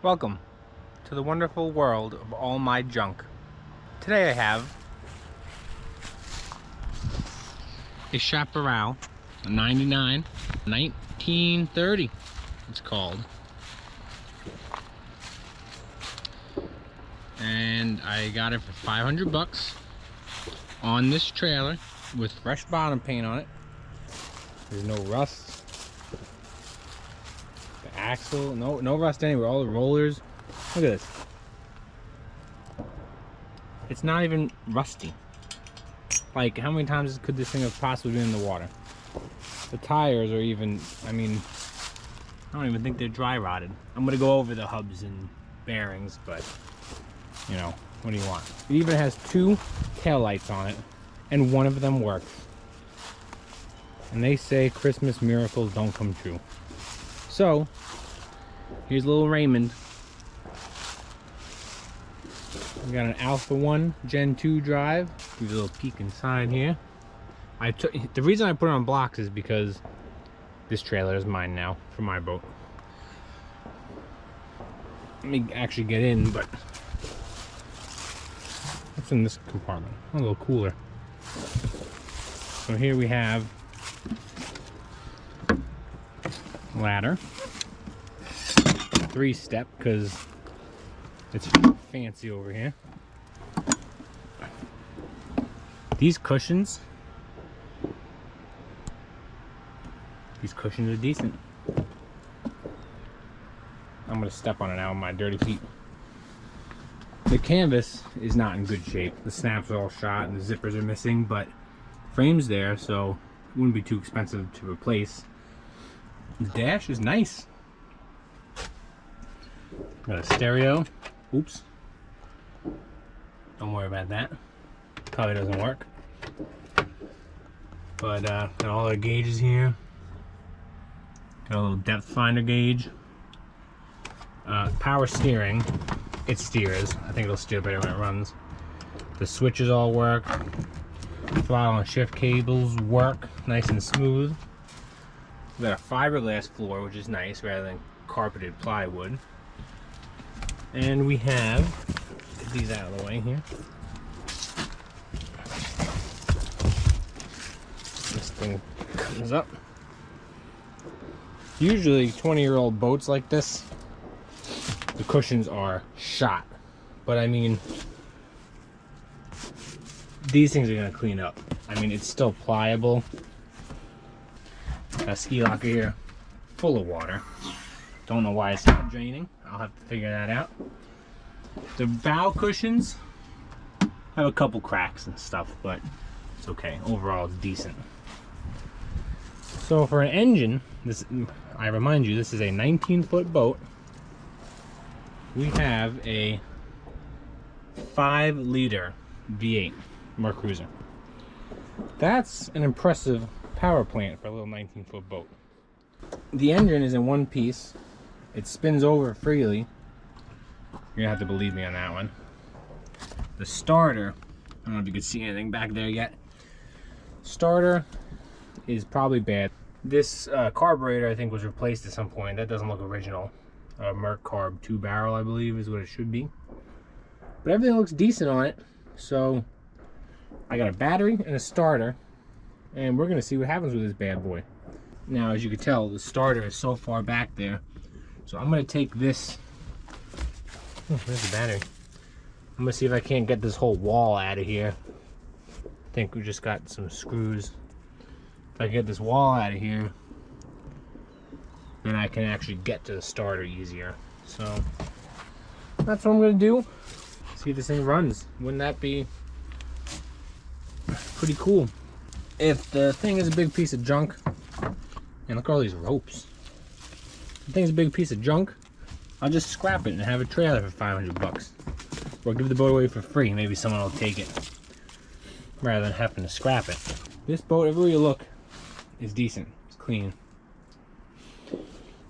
Welcome to the wonderful world of all my junk. Today I have a Chaparral, a 99, 1930 it's called. And I got it for 500 bucks on this trailer with fresh bottom paint on it. There's no rust. The axle, no rust anywhere. All the rollers. Look at this. It's not even rusty. Like, how many times could this thing have possibly been in the water? The tires are even, I don't even think they're dry rotted. I'm gonna go over the hubs and bearings, but you know, what do you want? It even has two taillights on it, and one of them works. And they say Christmas miracles don't come true. So, here's little Raymond. We got an Alpha 1 Gen 2 drive. Give you a little peek inside here. The reason I put it on blocks is because this trailer is mine now for my boat. Let me actually get in, but what's in this compartment? A little cooler. So here we have ladder, 3-step because it's fancy over here. These cushions are decent. I'm gonna step on it now with my dirty feet. The canvas is not in good shape. The snaps are all shot and the zippers are missing, but the frame's there, so it wouldn't be too expensive to replace. The dash is nice. Got a stereo. Oops. Don't worry about that. Probably doesn't work. But got all our gauges here. Got a little depth finder gauge. Power steering. It steers. I think it'll steer better when it runs. The switches all work. Throttle and shift cables work nice and smooth. We got a fiberglass floor, which is nice rather than carpeted plywood. And we have, get these out of the way here. This thing comes up. Usually 20-year-old boats like this, the cushions are shot. But I mean, these things are gonna clean up. I mean, it's still pliable. Got a ski locker here full of water. Don't know why it's not draining. I'll have to figure that out. The bow cushions have a couple cracks and stuff, but it's okay. Overall, it's decent. So for an engine, I remind you, this is a 19-foot boat. We have a 5-liter V8 Merc Cruiser. That's an impressive power plant for a little 19-foot boat. The engine is in one piece. It spins over freely. You're gonna have to believe me on that one. The starter, I don't know if you can see anything back there yet. Starter is probably bad. This carburetor I think was replaced at some point. That doesn't look original. Merc Carb 2-barrel I believe is what it should be. But everything looks decent on it. So I got a battery and a starter, and we're gonna see what happens with this bad boy. Now, as you can tell, the starter is so far back there. So I'm gonna take this. Oh, there's the battery. I'm gonna see if I can't get this whole wall out of here. I think we just got some screws. If I can get this wall out of here, then I can actually get to the starter easier. So that's what I'm gonna do. See if this thing runs. Wouldn't that be pretty cool? If the thing is a big piece of junk, and look at all these ropes. If the thing's a big piece of junk, I'll just scrap it and have a trailer for 500 bucks. Or give the boat away for free. Maybe someone will take it, rather than having to scrap it. This boat, everywhere you look, is decent. It's clean.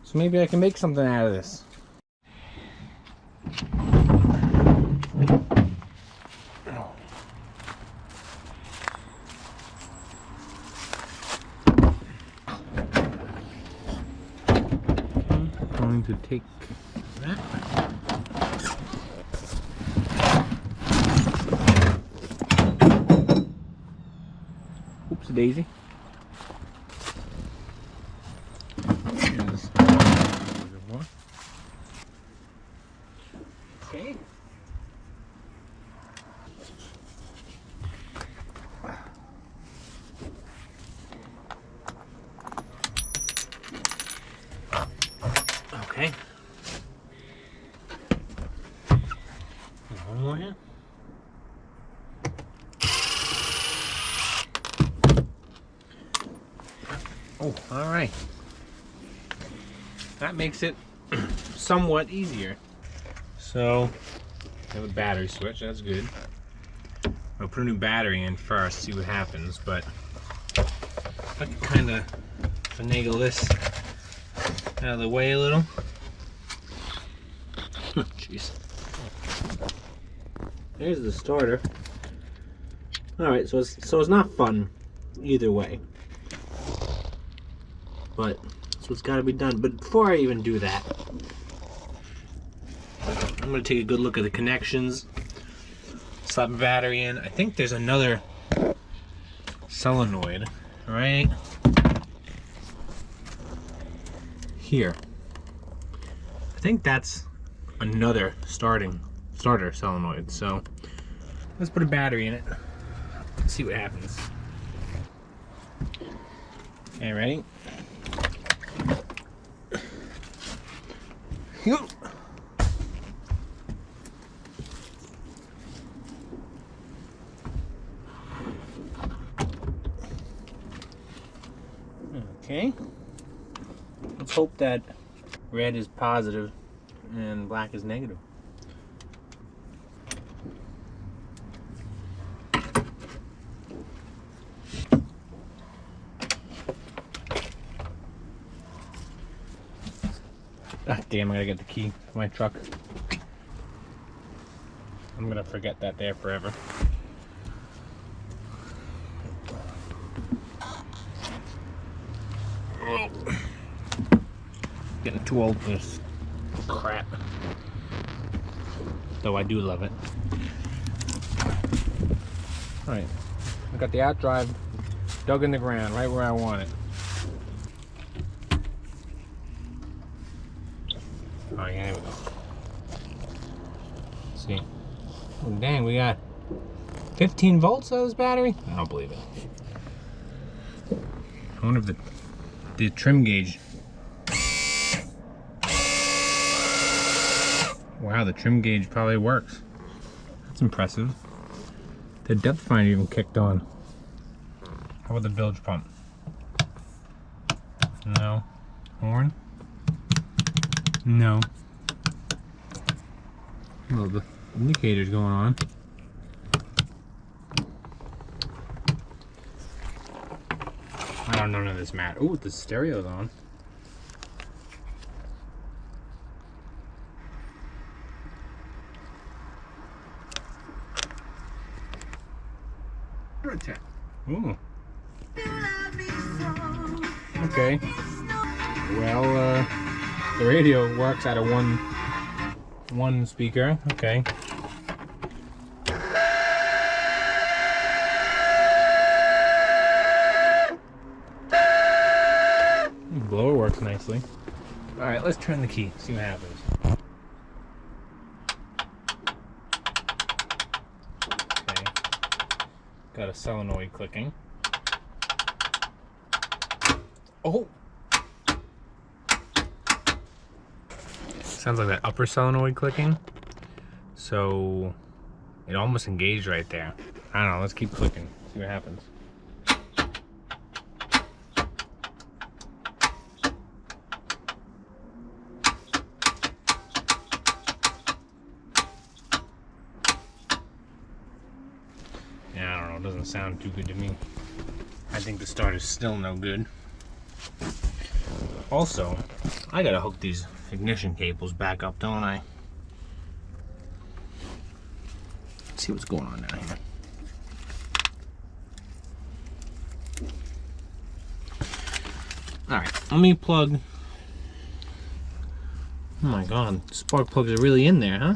So maybe I can make something out of this. I'm going to take that. Oops, daisy. Okay. Okay. One more here. Oh, all right. That makes it somewhat easier. So, I have a battery switch, that's good. I'll put a new battery in first, see what happens, but I can kind of finagle this out of the way a little. Jeez. There's the starter. Alright, so it's not fun either way. But that's what's gotta be done. But before I even do that, I'm gonna take a good look at the connections. Slap a battery in. I think there's another solenoid right here. I think that's another starter solenoid. So let's put a battery in it. Let's see what happens. Okay, ready? Go. Okay. Let's hope that red is positive and black is negative. Ah, damn, I gotta get the key for my truck. I'm gonna forget that there forever. Oh. Getting too old for this crap. Though I do love it. Alright, I got the out drive dug in the ground right where I want it. Oh yeah, here we go. Let's see. Oh dang, we got 15 volts out of this battery? I don't believe it. I wonder if the trim gauge. Wow, the trim gauge probably works. That's impressive. The depth finder even kicked on. How about the bilge pump? No. Horn? No. Well, the indicator's going on. I don't know none of this matter. Ooh, the stereo's on. Ooh. Okay. Well, the radio works out of one speaker. Okay. The blower works nicely. All right, let's turn the key. See what happens. Okay. Got a solenoid clicking. Oh. Sounds like that upper solenoid clicking. So it almost engaged right there. I don't know, let's keep clicking, see what happens. Yeah, I don't know, it doesn't sound too good to me. I think the starter's still no good. Also, I gotta hook these ignition cables back up, don't I? Let's see what's going on down here. Alright, let me plug Oh my god, spark plugs are really in there, huh?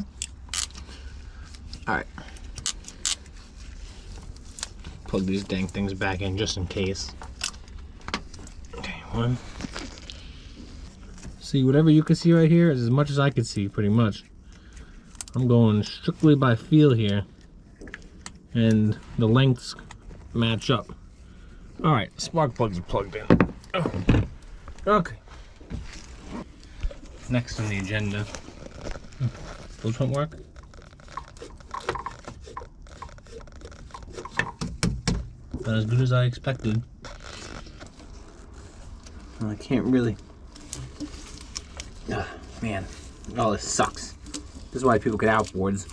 Alright. Plug these dang things back in just in case. Okay, one. See, whatever you can see right here is as much as I can see, pretty much. I'm going strictly by feel here. And the lengths match up. Alright, spark plugs are plugged in. Oh. Okay. Next on the agenda. Those won't work? Not as good as I expected. Well, I can't really. Ah, man. Oh, this sucks. This is why people get outboards.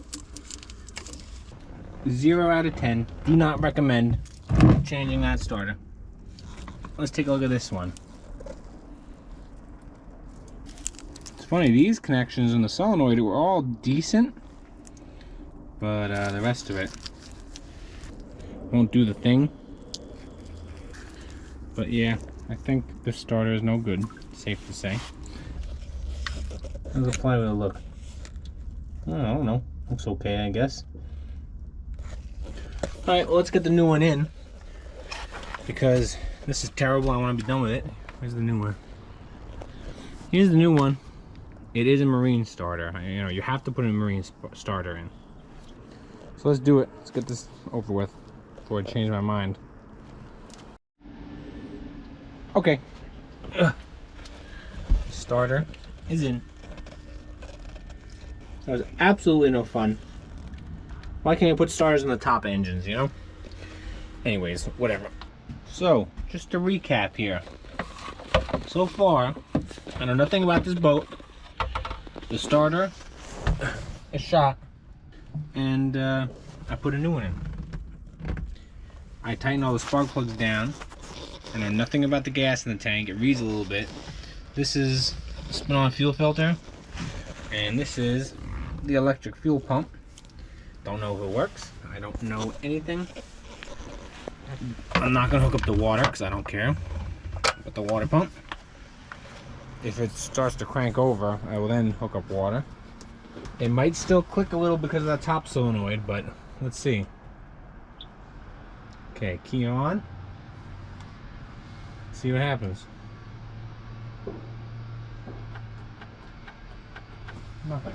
0 out of 10. Do not recommend changing that starter. Let's take a look at this one. It's funny, these connections in the solenoid were all decent, but the rest of it won't do the thing. But yeah, I think this starter is no good, safe to say. How's the flywheel look? I don't know. Looks okay, I guess. Alright, well, let's get the new one in, because this is terrible. I want to be done with it. Where's the new one? Here's the new one. It is a marine starter. You know, you have to put a marine starter in. So let's do it. Let's get this over with before I change my mind. Okay. Starter is in. That was absolutely no fun. Why can't you put starters in the top engines, you know? Anyways, whatever. So, just to recap here. So far, I know nothing about this boat. The starter is shot, and I put a new one in. I tightened all the spark plugs down. I know nothing about the gas in the tank. It reads a little bit. This is the spin-on fuel filter, and this is the electric fuel pump. Don't know if it works. I don't know anything. I'm not gonna hook up the water because I don't care about the water pump. If it starts to crank over, I will then hook up water. It might still click a little because of that top solenoid, but let's see. Okay, key on. See what happens. Nothing.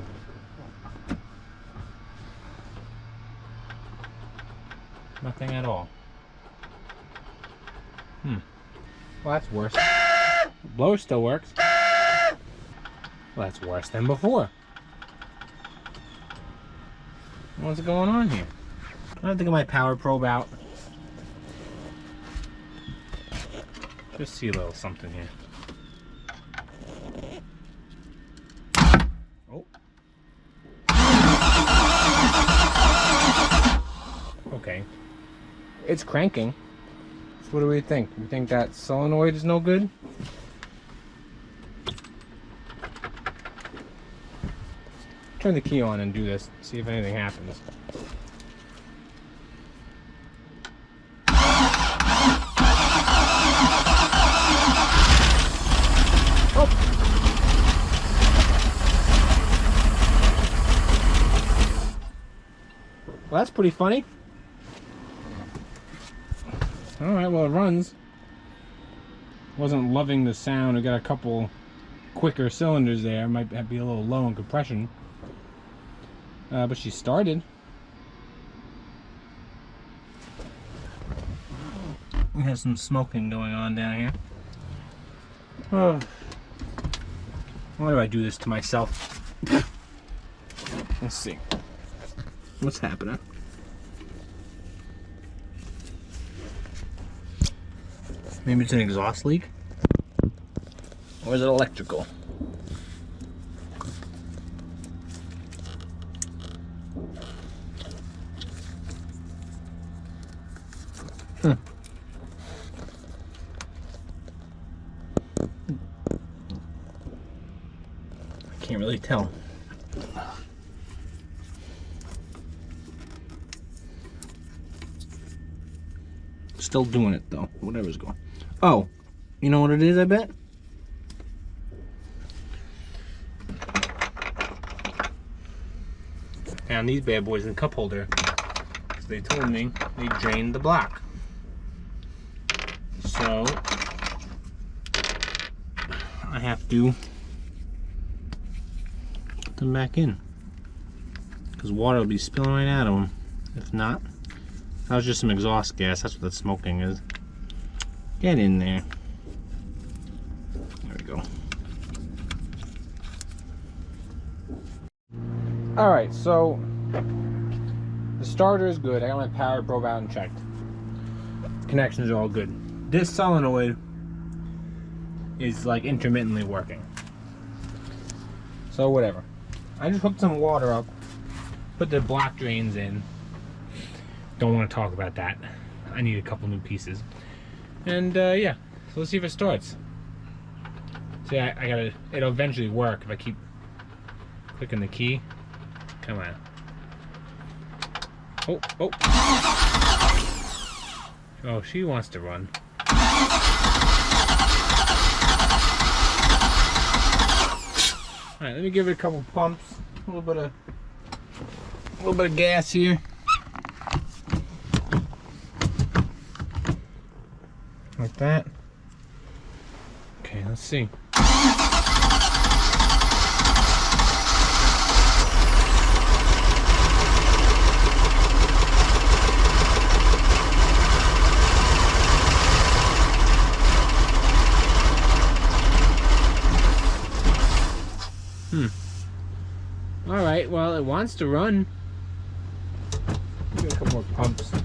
Nothing at all. Well, that's worse. The blower still works. Well, that's worse than before. What's going on here? I have to get my power probe out. Just see a little something here. Oh. Okay. It's cranking. So what do we think? We think that solenoid is no good? Turn the key on and do this. See if anything happens. Oh. Well, that's pretty funny. Alright, well, it runs. Wasn't loving the sound. I got a couple quicker cylinders there. Might be a little low in compression. But she started. We have some smoking going on down here. Oh. Why do I do this to myself? Let's see. What's happening? Maybe it's an exhaust leak? Or is it electrical? I can't really tell. Still doing it though, whatever's going. Oh, you know what it is, I bet? found these bad boys in the cup holder. So they told me they drained the block. So I have to put them back in, because water will be spilling right out of them. If not, that was just some exhaust gas. That's what that smoking is. Get in there. There we go. Alright, so the starter is good. I got my power probe out and checked. The connections are all good. This solenoid is like intermittently working. So whatever. I just hooked some water up, put the block drains in. Don't want to talk about that. I need a couple new pieces. And yeah, so let's see if it starts. See, I gotta, it'll eventually work if I keep clicking the key. Come on. Oh, oh. Oh, she wants to run. Alright, let me give it a couple pumps. A little bit of gas here. Like that. Okay, let's see. Alright, well, it wants to run. Give it a couple more pumps. Did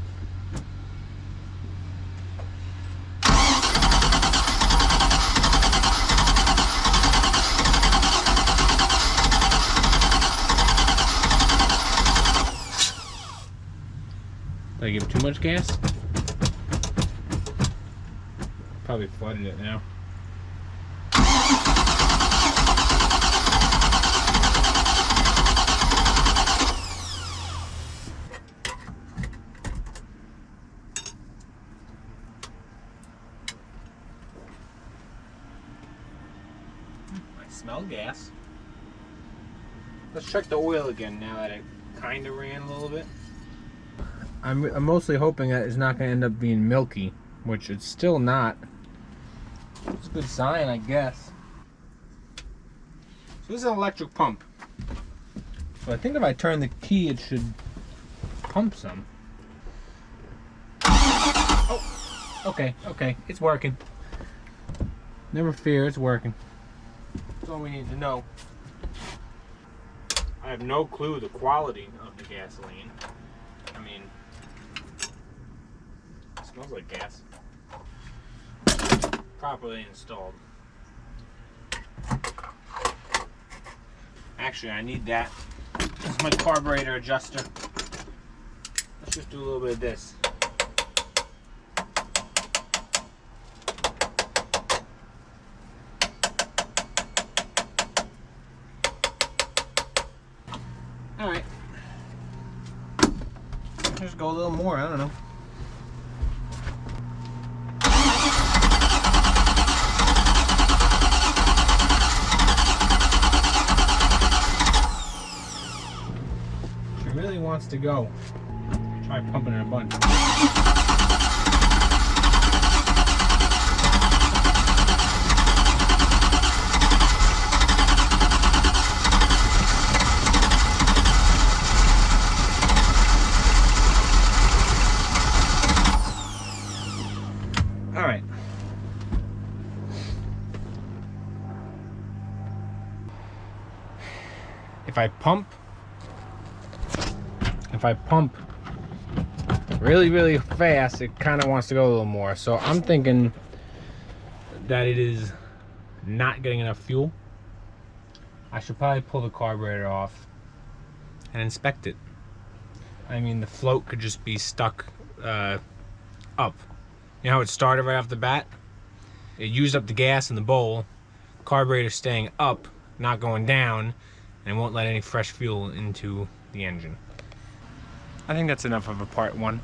I give it too much gas? Probably flooded it now. Smell gas. Let's check the oil again now that it kind of ran a little bit. I'm mostly hoping that it's not going to end up being milky, which it's still not. It's a good sign, I guess. So this is an electric pump. So I think if I turn the key, it should pump some. Oh, okay, it's working. Never fear, it's working. That's all we need to know. I have no clue the quality of the gasoline. I mean, it smells like gas. Properly installed. Actually, I need that. This is my carburetor adjuster. Let's just do a little bit of this. Alright. Just go a little more, I don't know. She really wants to go. Try pumping her a bunch. Alright. If I pump really, really fast, it kind of wants to go a little more. So I'm thinking that it is not getting enough fuel. I should probably pull the carburetor off and inspect it. I mean, the float could just be stuck up. You know how it started right off the bat? It used up the gas in the bowl, carburetor staying up, not going down, and it won't let any fresh fuel into the engine. I think that's enough of a part one.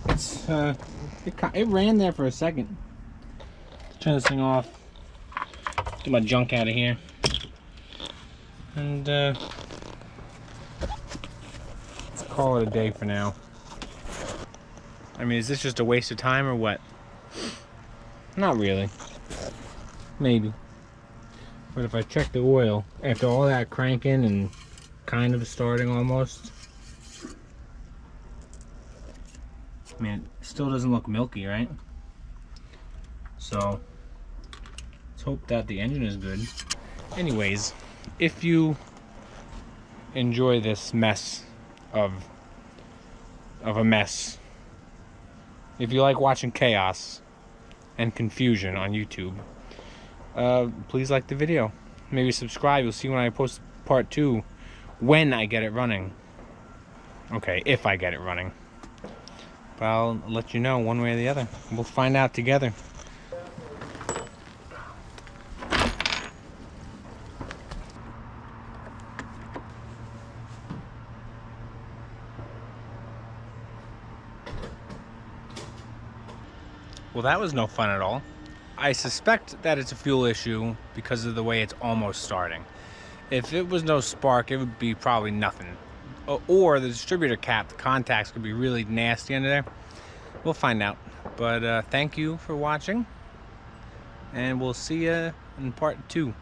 It's it ran there for a second. Let's turn this thing off. Get my junk out of here. And call it a day for now. I mean, is this just a waste of time or what? Not really. Maybe. But if I check the oil, after all that cranking and kind of starting almost, I mean, it still doesn't look milky, right? So, let's hope that the engine is good. Anyways, if you enjoy this mess of a mess, if you like watching chaos and confusion on YouTube, please like the video. Maybe subscribe. You'll see when I post part 2 when I get it running. Okay, if I get it running. But I'll let you know one way or the other. We'll find out together. Well, that was no fun at all. I suspect that it's a fuel issue because of the way it's almost starting. If it was no spark, it would be probably nothing. Or the distributor cap, the contacts could be really nasty under there. We'll find out. But thank you for watching, and we'll see you in part 2.